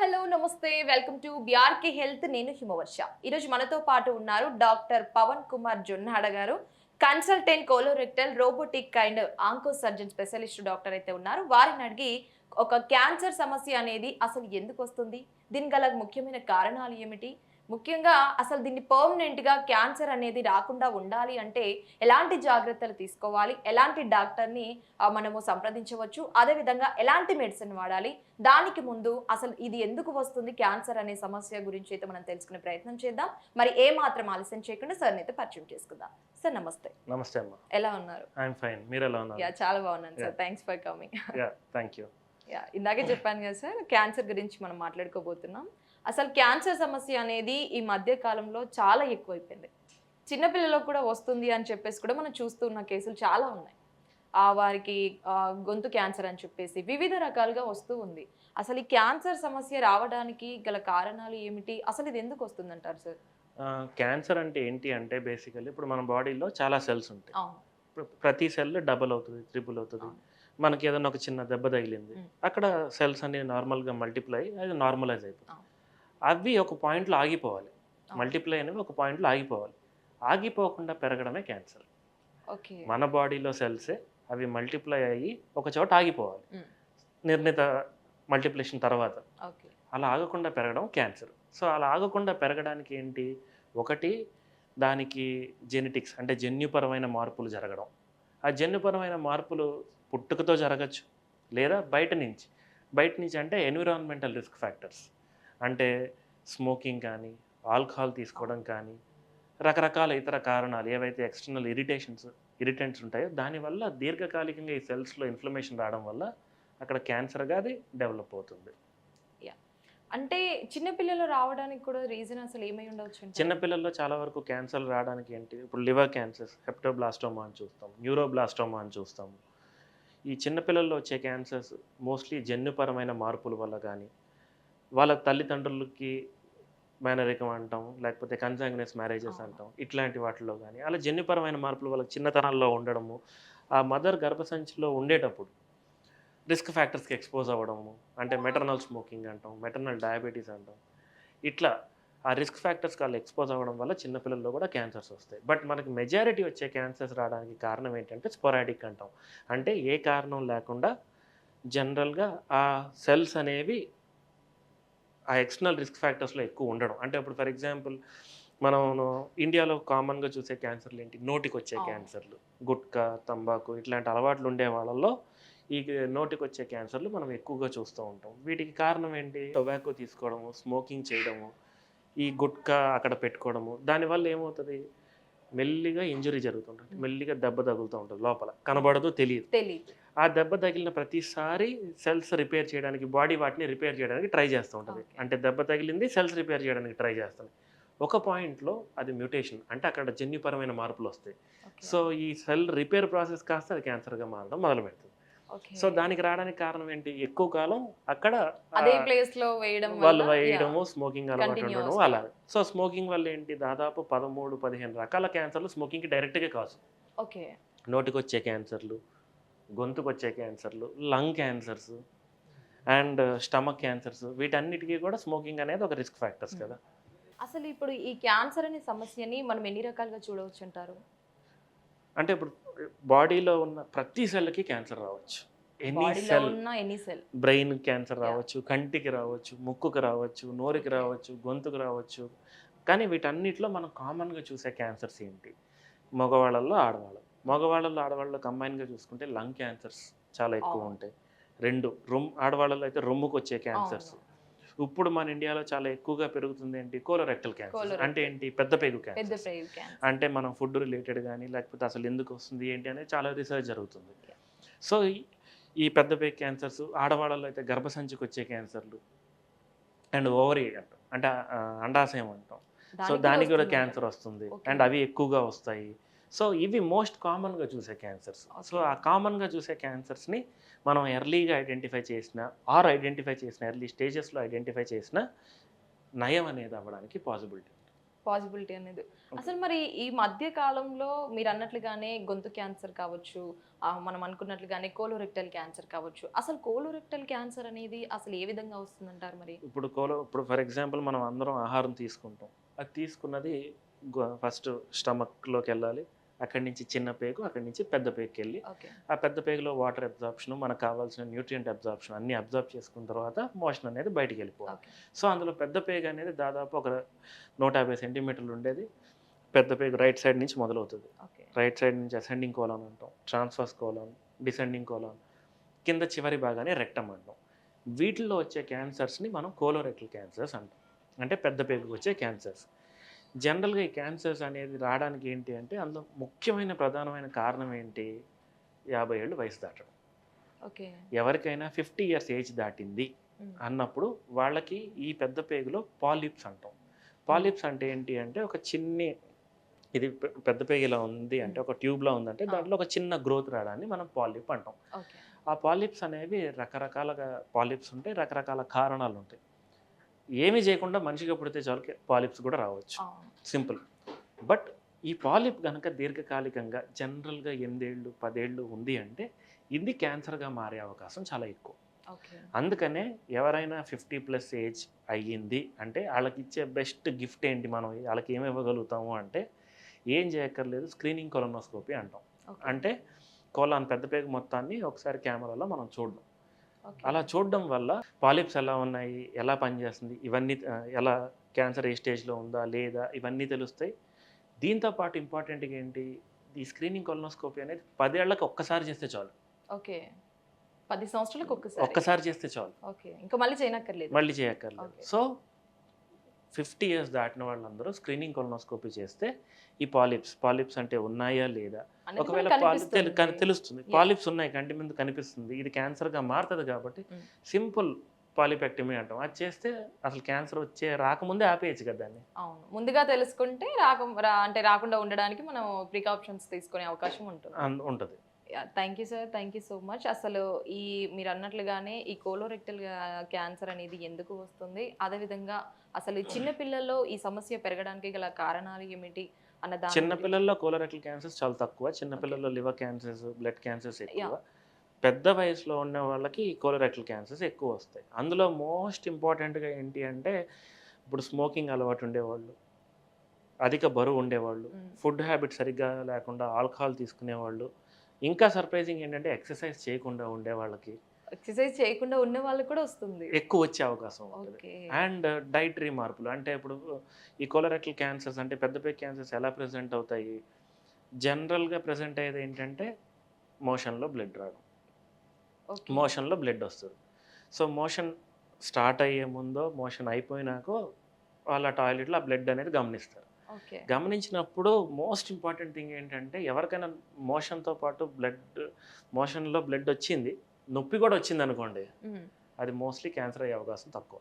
Hello నమస్తే welcome to BRK health. నేను హిమవర్ష. ఈరోజు మనతో పాటు ఉన్నారు డాక్టర్ పవన్ కుమార్ జొన్నాడ గారు, consultant colorectal robotic and onco surgeon specialist doctor అయితే ఉన్నారు. వారిని అడిగి ఒక క్యాన్సర్ సమస్య అనేది అసలు ఎందుకు వస్తుంది, దీనికి గల ముఖ్యమైన కారణాలు ఏమిటి, ముఖ్యంగా అసలు దీన్ని పర్మనెంట్ గా క్యాన్సర్ అనేది రాకుండా ఉండాలి అంటే ఎలాంటి జాగ్రత్తలు తీసుకోవాలి, ఎలాంటి డాక్టర్ని మనము సంప్రదించవచ్చు, అదే విధంగా ఎలాంటి మెడిసిన్ వాడాలి, దానికి ముందు అసలు ఇది ఎందుకు వస్తుంది క్యాన్సర్ అనే సమస్య గురించి అయితే మనం తెలుసుకునే ప్రయత్నం చేద్దాం. మరి ఏ మాత్రం ఆలస్యం చేయకుండా సార్ అయితే పరిచయం చేసుకుందాం. సార్ నమస్తే. నమస్తే అమ్మ. ఎలా ఉన్నారు? I'm fine. మీరు ఎలా ఉన్నారు? యా, చాలా బాగున్నాను sir. Thanks for coming. Yeah, thank you. Yeah, ఇందాకే చెప్పాను కదా సార్, క్యాన్సర్ గురించి మనం మాట్లాడుకోబోతున్నాం. అసలు క్యాన్సర్ సమస్య అనేది ఈ మధ్య కాలంలో చాలా ఎక్కువైపోయింది. చిన్నపిల్లలకు కూడా వస్తుంది అని చెప్పేసి కూడా మనం చూస్తున్న కేసులు చాలా ఉన్నాయి. వారికి గొంతు క్యాన్సర్ అని చెప్పేసి వివిధ రకాలుగా వస్తూ ఉంది. అసలు ఈ క్యాన్సర్ సమస్య రావడానికి గల కారణాలు ఏమిటి, అసలు ఇది ఎందుకు వస్తుంది అంటారు సార్? క్యాన్సర్ అంటే ఏంటి అంటే బేసికల్లీ ఇప్పుడు మన బాడీలో చాలా సెల్స్ ఉంటాయి. అవును. ప్రతి సెల్ డబల్ అవుతుంది, ట్రిపుల్ అవుతుంది. మనకి ఏదైనా ఒక చిన్న దెబ్బ తగిలింది, అక్కడ సెల్స్ అన్ని నార్మల్గా మల్టిప్లై అది నార్మలైజ్ అయిపోతుంది. అవి ఒక పాయింట్లో ఆగిపోవాలి. మల్టిప్లై అనేవి ఒక పాయింట్లో ఆగిపోవాలి. ఆగిపోకుండా పెరగడమే క్యాన్సర్. మన బాడీలో సెల్సే అవి మల్టిప్లై అయ్యి ఒక చోట ఆగిపోవాలి నిర్ణీత మల్టిప్లికేషన్ తర్వాత. అలా ఆగకుండా పెరగడం క్యాన్సర్. సో అలా ఆగకుండా పెరగడానికి ఏంటి, ఒకటి దానికి జెనెటిక్స్ అంటే జన్యుపరమైన మార్పులు జరగడం. ఆ జన్యుపరమైన మార్పులు పుట్టుకతో జరగచ్చు, లేదా బయట నుంచి అంటే ఎన్విరాన్మెంటల్ రిస్క్ ఫ్యాక్టర్స్ అంటే స్మోకింగ్ కానీ, ఆల్కహాల్ తీసుకోవడం కానీ, రకరకాల ఇతర కారణాలు ఏవైతే ఎక్స్టర్నల్ ఇరిటెంట్స్ ఉంటాయో దానివల్ల దీర్ఘకాలికంగా ఈ సెల్స్లో ఇన్ఫ్లమేషన్ రావడం వల్ల అక్కడ క్యాన్సర్గా అది డెవలప్ అవుతుంది. అంటే చిన్నపిల్లలు రావడానికి కూడా రీజన్ అసలు ఏమై ఉండవచ్చు? చిన్నపిల్లల్లో చాలా వరకు క్యాన్సర్ రావడానికి ఏంటి, ఇప్పుడు లివర్ క్యాన్సర్స్, హెప్టోబ్లాస్టోమా అని చూస్తాం, న్యూరోబ్లాస్టోమా అని చూస్తాము. ఈ చిన్నపిల్లల్లో వచ్చే క్యాన్సర్స్ మోస్ట్లీ జన్యుపరమైన మార్పుల వల్ల కానీ, వాళ్ళ తల్లిదండ్రులకి మేనరికం అంటాం, లేకపోతే కన్సాంగ్యునస్ మ్యారేజెస్ అంటాం, ఇట్లాంటి వాటిల్లో కానీ అలా జన్యుపరమైన మార్పులు వాళ్ళకి చిన్నతనాల్లో ఉండడము, ఆ మదర్ గర్భసంచిలో ఉండేటప్పుడు రిస్క్ ఫ్యాక్టర్స్కి ఎక్స్పోజ్ అవ్వడము, అంటే మెటర్నల్ స్మోకింగ్ అంటాం, మెటర్నల్ డయాబెటీస్ అంటాం, ఇట్లా ఆ రిస్క్ ఫ్యాక్టర్స్కి వాళ్ళు ఎక్స్పోజ్ అవ్వడం వల్ల చిన్నపిల్లల్లో కూడా క్యాన్సర్స్ వస్తాయి. బట్ మనకి మెజారిటీ వచ్చే క్యాన్సర్స్ రావడానికి కారణం ఏంటంటే స్పొరాడిక్ అంటాం. అంటే ఏ కారణం లేకుండా జనరల్గా ఆ సెల్స్ అనేవి ఆ ఎక్స్టర్నల్ రిస్క్ ఫ్యాక్టర్స్లో ఎక్కువ ఉండడం. అంటే ఇప్పుడు ఫర్ ఎగ్జాంపుల్ మనం ఇండియాలో కామన్గా చూసే క్యాన్సర్లు ఏంటి, నోటికి వచ్చే క్యాన్సర్లు, గుట్కా, తంబాకు ఇట్లాంటి అలవాట్లు ఉండే వాళ్ళల్లో ఈ నోటికి వచ్చే క్యాన్సర్లు మనం ఎక్కువగా చూస్తూ ఉంటాం. వీటికి కారణం ఏంటి, టొబాకో తీసుకోవడము, స్మోకింగ్ చేయడము, ఈ గుట్కా అక్కడ పెట్టుకోవడము. దానివల్ల ఏమవుతుంది, మెల్లిగా ఇంజురీ జరుగుతుంటుంది, మెల్లిగా దెబ్బ తగులుతూ ఉంటుంది, లోపల కనబడదు, తెలియదు. ఆ దెబ్బ తగిలిన ప్రతిసారి సెల్స్ రిపేర్ చేయడానికి బాడీ వాటిని రిపేర్ చేయడానికి ట్రై చేస్తూ ఉంటుంది. అంటే దెబ్బ తగిలింది, సెల్స్ రిపేర్ చేయడానికి ట్రై చేస్తుంది. ఒక పాయింట్లో అది మ్యూటేషన్, అంటే అక్కడ జన్యుపరమైన మార్పులు వస్తాయి. సో ఈ సెల్ రిపేర్ ప్రాసెస్ కాస్త అది క్యాన్సర్గా మారడం మొదలు పెడుతుంది. సో దానికి రావడానికి కారణం ఏంటి, ఎక్కువ కాలం అక్కడ అదే ప్లేస్ లో వాళ్ళు వేయడము, స్మోకింగ్ అలవాటు ఉండడం అలా. సో స్మోకింగ్ వల్ల ఏంటి, దాదాపు 13-15 రకాల క్యాన్సర్లు స్మోకింగ్కి డైరెక్ట్గా కాదు. నోటికి వచ్చే క్యాన్సర్లు, గొంతుకు వచ్చే క్యాన్సర్లు, lung cancers and stomach cancers, వీటన్నిటికీ కూడా స్మోకింగ్ అనేది ఒక రిస్క్ ఫ్యాక్టర్స్ కదా. అసలు ఇప్పుడు ఈ క్యాన్సర్ అనే సమస్యని మనం ఎన్ని రకాలుగా చూడవచ్చు అంటారు? అంటే ఇప్పుడు బాడీలో ఉన్న ప్రతి సెల్కి క్యాన్సర్ రావచ్చు. ఎనీ సెల్, బ్రెయిన్ క్యాన్సర్ రావచ్చు, కంటికి రావచ్చు, ముక్కుకు రావచ్చు, నోరుకి రావచ్చు, గొంతుకు రావచ్చు. కానీ వీటన్నిటిలో మనం కామన్గా చూసే క్యాన్సర్స్ ఏంటి, మగవాళ్ళల్లో ఆడవాళ్ళలో కంబైన్గా చూసుకుంటే లంగ్ క్యాన్సర్స్ చాలా ఎక్కువ ఉంటాయి. ఆడవాళ్ళలో అయితే రొమ్ముకు వచ్చే క్యాన్సర్స్. ఇప్పుడు మన ఇండియాలో చాలా ఎక్కువగా పెరుగుతుంది ఏంటి, కోలోరెక్టల్ క్యాన్సర్. అంటే ఏంటి, పెద్ద పేగు క్యాన్సర్. అంటే మనం ఫుడ్ రిలేటెడ్ కానీ, లేకపోతే అసలు ఎందుకు వస్తుంది ఏంటి అనేది చాలా రీసెర్చ్ జరుగుతుంది. సో ఈ పెద్ద పేగు క్యాన్సర్స్, ఆడవాళ్ళలో అయితే గర్భసంచికి వచ్చే క్యాన్సర్లు అండ్ ఓవరీ అంటాం, అంటే అండాశయం అంటాం. సో దానికి కూడా క్యాన్సర్ వస్తుంది అండ్ అవి ఎక్కువగా వస్తాయి. సో ఇవి మోస్ట్ కామన్గా చూసే క్యాన్సర్స్. సో ఆ కామన్గా చూసే క్యాన్సర్స్ని మనం ఎర్లీగా ఐడెంటిఫై చేసిన ఎర్లీ స్టేజెస్లో ఐడెంటిఫై చేసిన నయం అనేది అవ్వడానికి పాసిబిలిటీ. పాసిబిలిటీ అనేది. అసలు మరి ఈ మధ్య కాలంలో మీరు అన్నట్లుగానే గొంతు క్యాన్సర్ కావచ్చు, మనం అనుకున్నట్లుగానే కోలోరెక్టల్ క్యాన్సర్ కావచ్చు. అసలు కోలోరెక్టల్ క్యాన్సర్ అనేది అసలు ఏ విధంగా వస్తుందంటారు మరి? ఇప్పుడు ఫర్ ఎగ్జాంపుల్ మనం అందరం ఆహారం తీసుకుంటాం. అది తీసుకున్నది ఫస్ట్ స్టమక్‌లోకి వెళ్ళాలి. అక్కడి నుంచి చిన్న పేగు, అక్కడి నుంచి పెద్ద పేగుకెళ్ళి, ఓకే. ఆ పెద్ద పేగులో వాటర్ అబ్జార్ప్షన్, మనకు కావాల్సిన న్యూట్రియంట్ అబ్జార్ప్షన్ అన్నీ అబ్జార్బ్ చేసుకున్న తర్వాత మోషన్ అనేది బయటికి వెళ్ళిపోవాలి. ఓకే. సో అందులో పెద్ద పేగు అనేది దాదాపు ఒక 150 సెంటీమీటర్లు ఉండేది. పెద్ద పేగు రైట్ సైడ్ నుంచి మొదలవుతుంది. ఓకే. రైట్ సైడ్ నుంచి అసెండింగ్ కోలాన్ అంటాం, ట్రాన్స్వర్స్ కోలాన్, డిసెండింగ్ కోలాన్, కింద చివరి భాగాన్ని రెక్టమ్ అంటాం. వీటిల్లో వచ్చే క్యాన్సర్స్ని మనం కోలోరెక్టల్ క్యాన్సర్స్ అంటాం. అంటే పెద్ద పేగుకు వచ్చే క్యాన్సర్స్. జనరల్గా ఈ క్యాన్సర్స్ అనేది రావడానికి ఏంటి అంటే అందులో ముఖ్యమైన ప్రధానమైన కారణం ఏంటి? 50 ఏళ్ళు వయసు దాటడం. ఓకే. ఎవరికైనా 50 ఇయర్స్ ఏజ్ దాటింది అన్నప్పుడు వాళ్ళకి ఈ పెద్ద పేగులో పాలిప్స్ అంటాం. పాలిప్స్ అంటే ఏంటి అంటే ఒక చిన్ని, ఇది పెద్ద పేగు ఇలా ఉంది అంటే ఒక ట్యూబ్లో ఉందంటే దాంట్లో ఒక చిన్న గ్రోత్ రావడాన్ని మనం పాలిప్ అంటాం. ఓకే. ఆ పాలిప్స్ అనేవి రకరకాలుగా పాలిప్స్ ఉంటాయి, రకరకాల కారణాలు ఉంటాయి. ఏమీ చేయకుండా మనిషిగా పుడితే చాలు పాలిప్స్ కూడా రావచ్చు. సింపుల్. బట్ ఈ పాలిప్ కనుక దీర్ఘకాలికంగా జనరల్గా 8 ఏళ్ళు 10 ఏళ్ళు ఉంది అంటే ఇది క్యాన్సర్గా మారే అవకాశం చాలా ఎక్కువ. ఓకే. అందుకనే ఎవరైనా 50+ ఏజ్ అయ్యింది అంటే వాళ్ళకి ఇచ్చే బెస్ట్ గిఫ్ట్ ఏంటి, మనం వాళ్ళకి ఏమి ఇవ్వగలుగుతాము అంటే ఏం చేయక్కర్లేదు, స్క్రీనింగ్ కొలనోస్కోపీ అంటాం. అంటే కోలాన్ పెద్ద పేగు మొత్తాన్ని ఒకసారి కెమెరాలో మనం చూడడం. అలా చూడడం వల్ల పాలిప్స్ ఎలా ఉన్నాయి, ఎలా పనిచేస్తుంది, ఇవన్నీ ఎలా క్యాన్సర్ ఏ స్టేజ్లో ఉందా లేదా ఇవన్నీ తెలుస్తాయి. దీంతో పాటు ఇంపార్టెంట్గా ఏంటి, ఈ స్క్రీనింగ్ కొలనోస్కోపీ అనేది 10 ఏళ్ళకి ఒక్కసారి చేస్తే చాలు. ఓకే. 10 సంవత్సరాలకు ఒక్కసారి చేస్తే చాలు. ఓకే. ఇంకా మళ్ళీ చేయనక్కర్లేదు. మళ్ళీ చేయక్కర్లేదు. సో 50 ఇయర్స్ దాటిన వాళ్ళందరూ స్క్రీనింగ్ కొలనోస్కోపీ చేస్తే ఈ పాలిప్స్ అంటే ఉన్నాయా లేదా, ఒకవేళ తెలుస్తుంది. పాలిప్స్ ఉన్నాయి, కంటి ముందు కనిపిస్తుంది, ఇది క్యాన్సర్గా మారుతుంది కాబట్టి సింపుల్ పాలిపెక్టమీ అంటాం. అది చేస్తే అసలు క్యాన్సర్ రాకముందే ఆపేయచ్చు కదా దాన్ని. అవును, ముందుగా తెలుసుకుంటే అంటే రాకుండా ఉండడానికి మనం ప్రికాషన్స్ తీసుకునే అవకాశం ఉంటుంది. Thank you sir, thank you so much. అసలు మీరు అన్నట్లుగానే ఈ కోలోరెక్టల్ క్యాన్సర్ అనేది ఎందుకు వస్తుంది, అదేవిధంగా అసలు ఈ చిన్న పిల్లల్లో ఈ సమస్య పెరగడానికి గల కారణాలు ఏమిటి అన్న దాని చిన్న పిల్లల్లో కోలోరెక్టల్ క్యాన్సర్స్ చాలా తక్కువ. చిన్న పిల్లల్లో లివర్ క్యాన్సర్స్, బ్లడ్ క్యాన్సర్స్ ఎక్కువ. పెద్ద వయసులో ఉన్న వాళ్ళకి కోలోరెక్టల్ క్యాన్సర్స్ ఎక్కువ వస్తాయి. అందులో మోస్ట్ ఇంపార్టెంట్గా ఏంటి అంటే ఇప్పుడు స్మోకింగ్ అలవాటు ఉండేవాళ్ళు, అధిక బరువు ఉండేవాళ్ళు, ఫుడ్ హ్యాబిట్ సరిగ్గా లేకుండా ఆల్కహాల్ తీసుకునేవాళ్ళు, ఇంకా సర్ప్రైజింగ్ ఏంటంటే ఎక్సర్సైజ్ చేయకుండా ఉండే వాళ్ళకి, ఎక్సర్సైజ్ చేయకుండా ఉన్న వాళ్ళకి కూడా వస్తుంది, ఎక్కువ వచ్చే అవకాశం ఉంటుంది. అండ్ డైటరీ మార్పులు అంటే ఇప్పుడు ఈ కోలోరెక్టల్ క్యాన్సర్స్ అంటే పెద్ద పేగు క్యాన్సర్స్ ఎలా ప్రెజెంట్ అవుతాయి, జనరల్గా ప్రెజెంట్ అయ్యేది ఏంటంటే మోషన్లో బ్లడ్ రావడం, మోషన్లో బ్లడ్ వస్తుంది. సో మోషన్ స్టార్ట్ అయ్యే ముందో మోషన్ అయిపోయినాకో వాళ్ళ టాయిలెట్లో ఆ బ్లడ్ అనేది గమనిస్తారు. గమనించినప్పుడు మోస్ట్ ఇంపార్టెంట్ థింగ్ ఏంటంటే ఎవరికైనా మోషన్తో పాటు మోషన్లో బ్లడ్ వచ్చింది, నొప్పి కూడా వచ్చింది అనుకోండి, అది మోస్ట్లీ క్యాన్సర్ అయ్యే అవకాశం తక్కువ.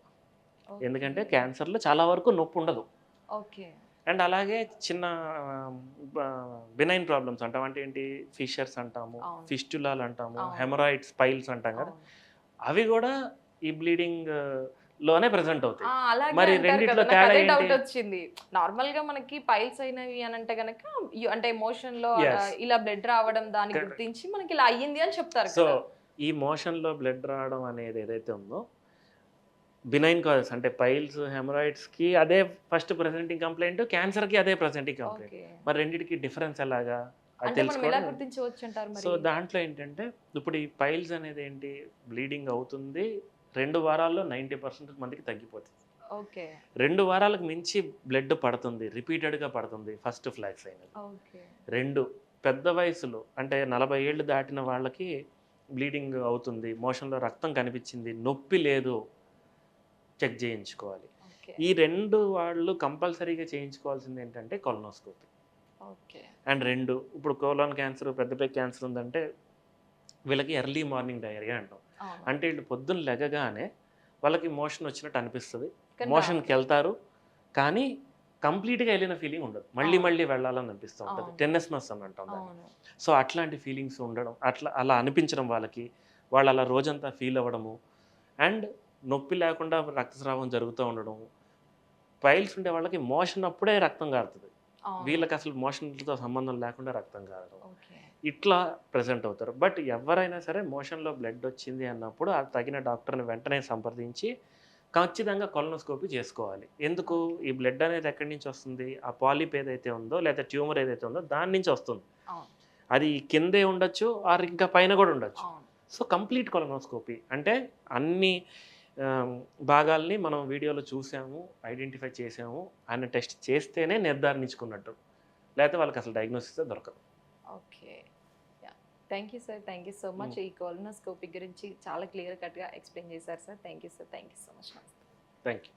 ఎందుకంటే క్యాన్సర్లో చాలా వరకు నొప్పి ఉండదు. అండ్ అలాగే చిన్న బినైన్ ప్రాబ్లమ్స్ అంటాం, అంటే ఏంటి, ఫిషర్స్ అంటాము, ఫిస్టులాలు అంటాము, హెమరాయిడ్స్, పైల్స్ అంటాం కదా, అవి కూడా ఈ బ్లీడింగ్ లోనే ప్రెజెంట్ అవుతాయి. మరి రెండిట్లో తేడా డౌట్ వచ్చింది. నార్మల్ గా మనకి పైల్స్ అయినవి అని అంటే గనక అంటే ఎమోషన్ లో ఇలా బ్లడ్ రావడం దాన్ని గుర్తించి మనకి ఇలా అయ్యింది అని చెప్తారు. సో ఈ మోషన్ లో బ్లడ్ రావడం అనేది ఏదైతే ఉందో బినైన్ కాజెస్ అంటే పైల్స్, హెమరాయిడ్స్ కి అదే ఫస్ట్ ప్రెసెంటింగ్ కంప్లైంట్, క్యాన్సర్ కి అదే ప్రెసెంటింగ్ కంప్లైంట్. మరి రెండిటికి డిఫరెన్స్ ఎలాగా అది తెలుసుకోవాలి. సో దాంట్లో ఏంటంటే ఇప్పుడు ఈ పైల్స్ అనేది ఏంటి, బ్లీడింగ్ అవుతుంది, 2 వారాల్లో 90% మందికి తగ్గిపోతుంది. 2 వారాలకు మించి బ్లడ్ పడుతుంది, రిపీటెడ్గా పడుతుంది, ఫస్ట్ ఫ్లాగ్స్ అయినది. 2 పెద్ద వయసులో అంటే 40 ఏళ్ళు దాటిన వాళ్ళకి బ్లీడింగ్ అవుతుంది, మోషన్లో రక్తం కనిపించింది, నొప్పి లేదు, చెక్ చేయించుకోవాలి. ఈ 2 వాళ్ళు కంపల్సరీగా చేయించుకోవాల్సింది ఏంటంటే కొలనోస్కోపీ. అండ్ 2 ఇప్పుడు కోలాన్ క్యాన్సర్, పెద్ద పేగు క్యాన్సర్ ఉందంటే వీళ్ళకి ఎర్లీ మార్నింగ్ డయేరియా అంటాం. అంటే వీళ్ళు పొద్దున్న లెగగానే వాళ్ళకి మోషన్ వచ్చినట్టు అనిపిస్తుంది, మోషన్కి వెళ్తారు కానీ కంప్లీట్గా వెళ్ళిన ఫీలింగ్ ఉండదు, మళ్ళీ వెళ్ళాలని అనిపిస్తూ ఉంటుంది, టెన్నెస్నెస్ అని అంటాం దాన్ని. సో అట్లాంటి ఫీలింగ్స్ ఉండడం, అలా అనిపించడం వాళ్ళకి, వాళ్ళు అలా రోజంతా ఫీల్ అవ్వడము, అండ్ నొప్పి లేకుండా రక్తస్రావం జరుగుతూ ఉండడం, పైల్స్ ఉండే వాళ్ళకి మోషన్ అప్పుడే రక్తం కారుతుంది, అవును. వీళ్ళకి అసలు మోషన్లతో సంబంధం లేకుండా రక్తం కారడం, ఓకే. ఇట్లా ప్రెజెంట్ అవుతారు. బట్ ఎవరైనా సరే మోషన్లో బ్లడ్ వచ్చింది అన్నప్పుడు ఆ తగిన డాక్టర్ని వెంటనే సంప్రదించి ఖచ్చితంగా కొలనోస్కోపీ చేసుకోవాలి. ఎందుకు? ఈ బ్లడ్ అనేది ఎక్కడి నుంచి వస్తుంది? ఆ పాలిప్ ఏదైతే ఉందో లేదా ట్యూమర్ ఏదైతే ఉందో దాని నుంచి వస్తుంది. అవును. అది కిందే ఉండొచ్చు ఆర్ ఇంకా పైన కూడా ఉండొచ్చు. అవును. సో కంప్లీట్ కొలనోస్కోపీ అంటే అన్ని భాగాల్ని మనం వీడియోలో చూసాము, ఐడెంటిఫై చేసాము అని టెస్ట్ చేస్తేనే నిర్ధారించుకున్నట్టు, లేకపోతే వాళ్ళకి అసలు డయాగ్నోసిస్ దొరకదు. Okay. Yeah! Thank you sir. Thank you so much. ఈ కొలనోస్కోపీ గురించి చాలా క్లియర్ కట్‌గా ఎక్స్‌ప్లెయిన్ చేశారు sir. Thank you sir. Thank you so much. నమస్తే. Thank you.